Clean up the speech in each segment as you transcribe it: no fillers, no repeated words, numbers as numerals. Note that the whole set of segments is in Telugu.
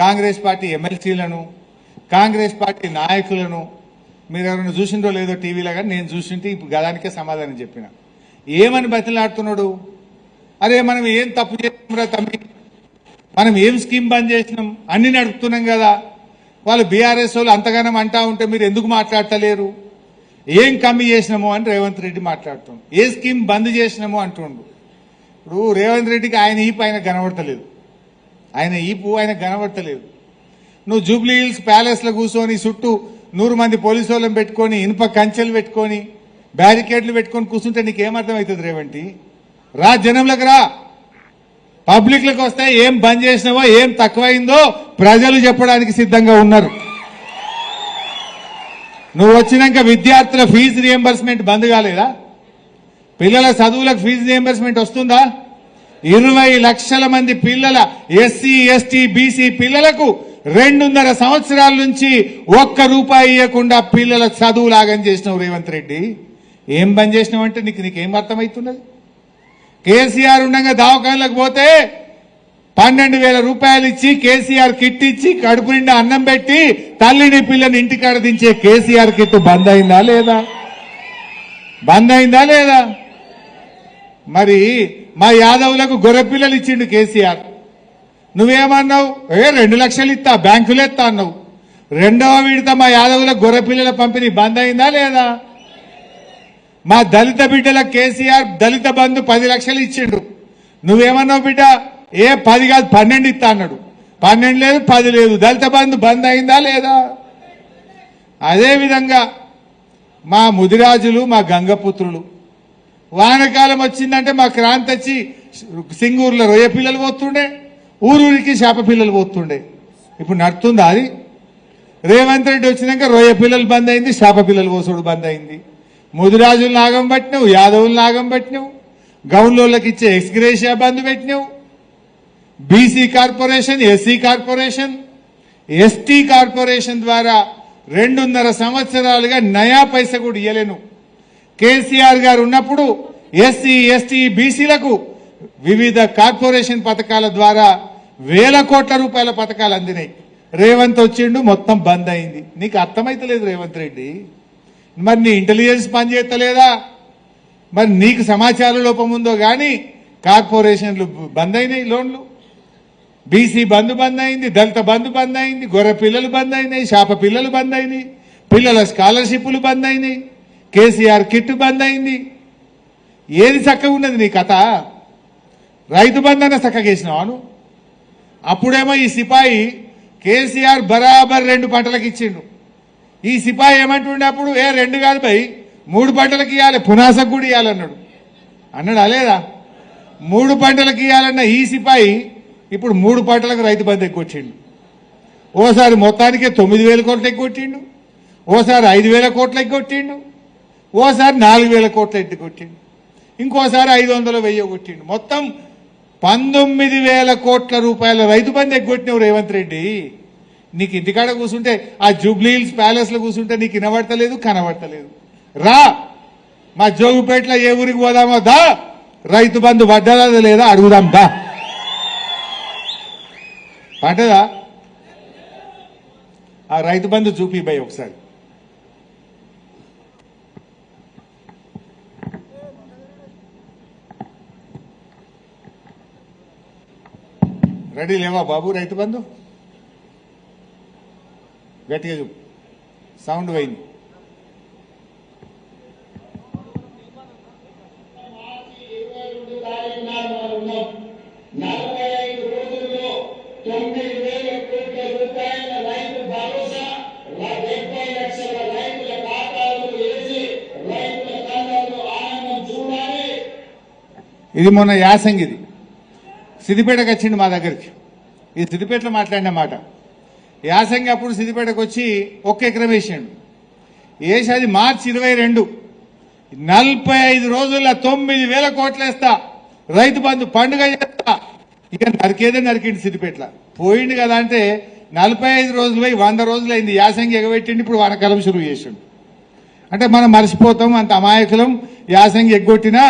కాంగ్రెస్ పార్టీ ఎమ్మెల్సీలను, కాంగ్రెస్ పార్టీ నాయకులను మీరు ఎవరైనా చూసిందో లేదో టీవీలో, కానీ నేను చూసింటే ఇప్పుడు గదానికే సమాధానం చెప్పిన. ఏమని బతిలాడుతున్నాడు? అరే మనం ఏం తప్పు చేసినాంరా తమ్మి, మనం ఏం స్కీమ్ బంద్ చేసినాం, అన్ని నడుపుతున్నాం కదా, వాళ్ళు బీఆర్ఎస్ వాళ్ళు అంతగానం అంటా ఉంటే మీరు ఎందుకు మాట్లాడతలేరు, ఏం కమ్మి చేసినామో అని రేవంత్ రెడ్డి మాట్లాడుతుండు. ఏ స్కీమ్ బంద్ చేసినామో అంటుండు. ఇప్పుడు రేవంత్ రెడ్డికి ఆయన ఈపు ఆయన కనబడతలేదు, ఆయన కనబడతలేదు. నువ్వు జూబ్లీ హిల్స్ ప్యాలెస్లో కూర్చొని చుట్టూ 100 మంది పోలీసు వాళ్ళని పెట్టుకొని, ఇనుప కంచెలు పెట్టుకొని, బ్యారికేడ్లు పెట్టుకొని కూర్చుంటే నీకేమర్థమవుతుంది రేవంటి? రా, జనంలోకి రా, పబ్లిక్లకు వస్తే ఏం బంద్ చేసినావో ఏం తక్కువైందో ప్రజలు చెప్పడానికి సిద్ధంగా ఉన్నారు. నువ్వు వచ్చినాక విద్యార్థుల ఫీజు రియంబర్స్మెంట్ బంద్ కాలేదా? పిల్లల చదువులకు ఫీజు రియంబర్స్మెంట్ వస్తుందా? 20 లక్షల మంది పిల్లల ఎస్సీ ఎస్టీ బీసీ పిల్లలకు 2.5 సంవత్సరాల నుంచి ₹1 ఇవ్వకుండా పిల్లల చదువు లాగం చేసినావు రేవంత్ రెడ్డి. ఏం బంద్ చేసినావు అంటే నీకేం అర్థమవుతున్నది? కేసీఆర్ ఉండగా దవాఖానలకు పోతే 12,000 రూపాయలు ఇచ్చి, కేసీఆర్ కిట్ ఇచ్చి, కడుపు నిండా అన్నం పెట్టి తల్లిని పిల్లని ఇంటికాడ దించే కేసీఆర్ కిట్ బంద్ అయిందా లేదా? మరి మా యాదవులకు గొర్రె పిల్లలు ఇచ్చిండు కేసీఆర్. నువ్వేమన్నావు? 2 లక్షలు ఇస్తా, బ్యాంకులు ఎత్తా అన్నావు. 2వ విడత మా యాదవులకు గొర్రె పిల్లల పంపిణీ బంద్ అయిందా లేదా? మా దళిత బిడ్డలకు కేసీఆర్ దళిత బంధు 10 లక్షలు ఇచ్చిండు. నువ్వేమన్నావు బిడ్డ? 10 కాదు 12 ఇస్తా అన్నాడు. 12 లేదు, 10 లేదు. దళిత బంధు బంద్ అయిందా లేదా? అదేవిధంగా మా ముదిరాజులు, మా గంగపుత్రులు, వానకాలం వచ్చిందంటే మా క్రాంతి వచ్చి సింగూరులో రొయ్య పిల్లలు పోతుండే, ఊరూరికి చేప పిల్లలు పోతుండే. ఇప్పుడు నడుతుందా అది? రేవంత్ రెడ్డి వచ్చినాక రొయ్య పిల్లలు బంద్ అయింది, చేప పిల్లలు పోసుడు బంద్ అయింది. ముదిరాజులు నాగం పట్టినావు, యాదవులు నాగం పట్టినావు, గౌన్లోళ్ళకి ఇచ్చే ఎక్స్గ్రేషియా బంద్ పెట్టినావు. BC corporation, SC corporation, ST corporation ద్వారా 2.5 సంవత్సరాలుగా నయా పైసా కూడా ఇయ్యలేను. కేసీఆర్ గారు ఉన్నప్పుడు ఎస్సీ ఎస్టీ బీసీలకు వివిధ కార్పొరేషన్ పథకాల ద్వారా ₹1,000 కోట్ల పథకాలు అందినాయి. రేవంత్ వచ్చిండు, మొత్తం బంద్ అయింది. నీకు అర్థమైతలేదు రేవంత్ రెడ్డి. మరి నీ ఇంటెలిజెన్స్ పనిచేస్తలేదా? మరి నీకు సమాచార లోపం ఉందో గానీ కార్పొరేషన్లు బంద్ అయినాయి, లోన్లు, బీసీ బంద్ అయింది, దళిత బంద్ అయింది, గొర్రె పిల్లలు బంద్ అయినాయి, చేప పిల్లలు బంద్ అయినాయి, పిల్లల స్కాలర్షిప్లు బంద్ అయినాయి, కేసీఆర్ కిట్ బంద్ అయింది. ఏది చక్కగా ఉన్నది నీ కథ? రైతు బంధన చక్కగేసినావాను. అప్పుడేమో ఈ సిపాయి కేసీఆర్ బరాబర్ 2 పంటలకు ఇచ్చిండు. ఈ సిపాయి ఏమంటుండే అప్పుడు? 2 కాదు భయ్, 3 పంటలకు ఇవ్వాలి, పునాసకు కూడా ఇవ్వాలన్నాడు. అలేదా? 3 పంటలకు ఇవ్వాలన్న ఈ సిపాయి ఇప్పుడు 3 పంటలకు రైతు బంధు ఎక్కువచ్చిండు. ఓసారి మొత్తానికే 9,000 కోట్లు ఎక్కువట్టిండు, ఓసారి 5,000 కోట్లు ఎక్కువట్టిండు, ఓసారి 4,000 కోట్లు ఎత్తుకొట్టిండు, ఇంకోసారి 500, 1000 కొట్టిండు. మొత్తం 19,000 కోట్ల రూపాయల రైతు బంధు ఎగ్గొట్టినావు రేవంత్ రెడ్డి. నీకు ఇంటికాడ కూర్చుంటే, ఆ జూబ్లీ హిల్స్ ప్యాలెస్ లో కూర్చుంటే నీకు వినబడతలేదు, కనబడతలేదు. రా, మా జోగుపేటలో ఏ ఊరికి పోదామో దా, రైతు బంధు పడ్డదా లేదా అడుగుదాం దా. పడ్డదా? ఆ రైతు బంధు చూపి భయ్ ఒకసారి. రెడీ లేవా బాబు? రైతు బంధు గట్టిగా చూపు, సౌండ్ పోయింది. ఇది మొన్న యాసంగిది సిద్దిపేటకు వచ్చిండు మా దగ్గరికి. ఇది సిద్దిపేటలో మాట్లాడిన మాట. యాసంగి అప్పుడు సిద్దిపేటకు వచ్చి 1 ఎకరం వేసాడు. వేసి అది మార్చి 22, 45 రోజుల్లో 9,000 కోట్లు వేస్తా, రైతు బంధు పండుగ చేస్తా. ఇక నరికేదే నరికిండు సిద్దిపేటలో. పోయిండు కదా అంటే 45 రోజులు పోయి 100 రోజులు అయింది. యాసంగి ఎగబెట్టిండి, ఇప్పుడు వానకాలం షురువు చేసిండు. అంటే మనం మర్చిపోతాం, అంత అమాయకులం. యాసంగి ఎగ్గొట్టినా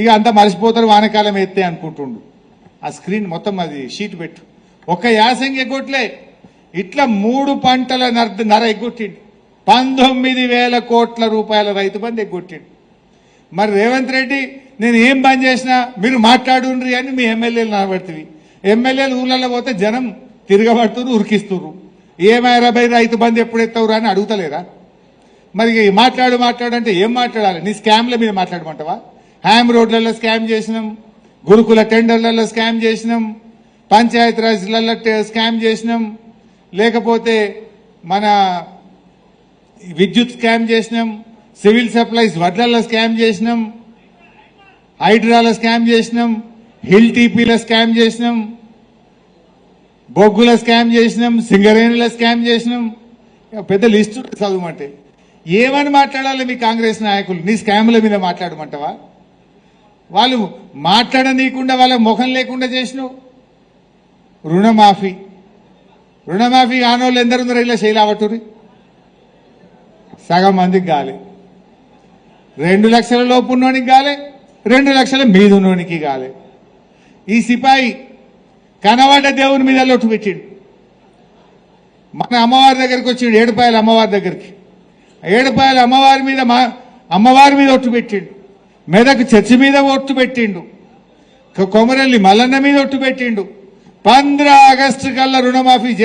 ఇక అంతా మర్చిపోతారు, వానకాలం ఎత్తే అనుకుంటుండు. ఆ స్క్రీన్ మొత్తం అది షీట్ పెట్టు. ఒక్క యాసంగి ఎగ్గొట్లే ఇట్లా 3 పంటల నర ఎగ్గొట్టిండు. 19,000 కోట్ల రూపాయల రైతు బంధు ఎగ్గొట్టిండు. మరి రేవంత్ రెడ్డి నేను ఏం బంద్ చేసినా మీరు మాట్లాడుండ్రి అని మీ ఎమ్మెల్యేలు నిలబెడుతుంది. ఎమ్మెల్యేలు ఊళ్ళల్లో పోతే జనం తిరగబడుతున్నారు, ఉరికిస్తున్నారు. ఏమైనా రైతు బంధు ఎప్పుడు ఎత్తవురా అని అడుగుతలేరా? మరి మాట్లాడంటే ఏం మాట్లాడాలి? నీ స్కామ్ల మీద మాట్లాడమంటావా? హ్యామ్ రోడ్లలో స్కామ్ చేసినాం, గురుకుల టెండర్లలో స్కామ్ చేసినాం, పంచాయతీ రాజ్లలో స్కామ్ చేసినాం, లేకపోతే మన విద్యుత్ స్కామ్ చేసినాం, సివిల్ సప్లైస్ వడ్లలో స్కామ్ చేసినాం, హైడ్రాల స్కామ్ చేసినాం, హిల్ టీపీల స్కామ్ చేసినాం, బొగ్గుల స్కామ్ చేసినాం, సింగరేణుల స్కామ్ చేసినాం. పెద్ద లిస్టు చదవమంటే ఏమని మాట్లాడాలి మీ కాంగ్రెస్ నాయకులు? నీ స్కాముల మీద మాట్లాడమంటావా? వాళ్ళు మాట్లాడనీయకుండా వాళ్ళ ముఖం లేకుండా చేసినావు. రుణమాఫీ కానోళ్ళు ఎందరున్నారు? ఇలా శైలావటూరి సగం మందికి గాలే, 2 లక్షల లోపు ఉన్నోనికి గాలే, 2 లక్షల మీద ఉన్నోనికి గాలే. ఈ సిపాయి కనవాడ దేవుని మీద లొట్టు పెట్టిండు. మన అమ్మవారి దగ్గరికి వచ్చిండు, ఏడుపాయల అమ్మవారి దగ్గరికి. ఏడుపాయల అమ్మవారి మీద ఒట్టు పెట్టిండు. మెదక్ చర్చి మీద ఒట్టు పెట్టిండు. కొమరల్లి మల్లన్న మీద ఒట్టు పెట్టిండు. 15 ఆగస్టు కల్లా రుణమాఫీ చేస్తా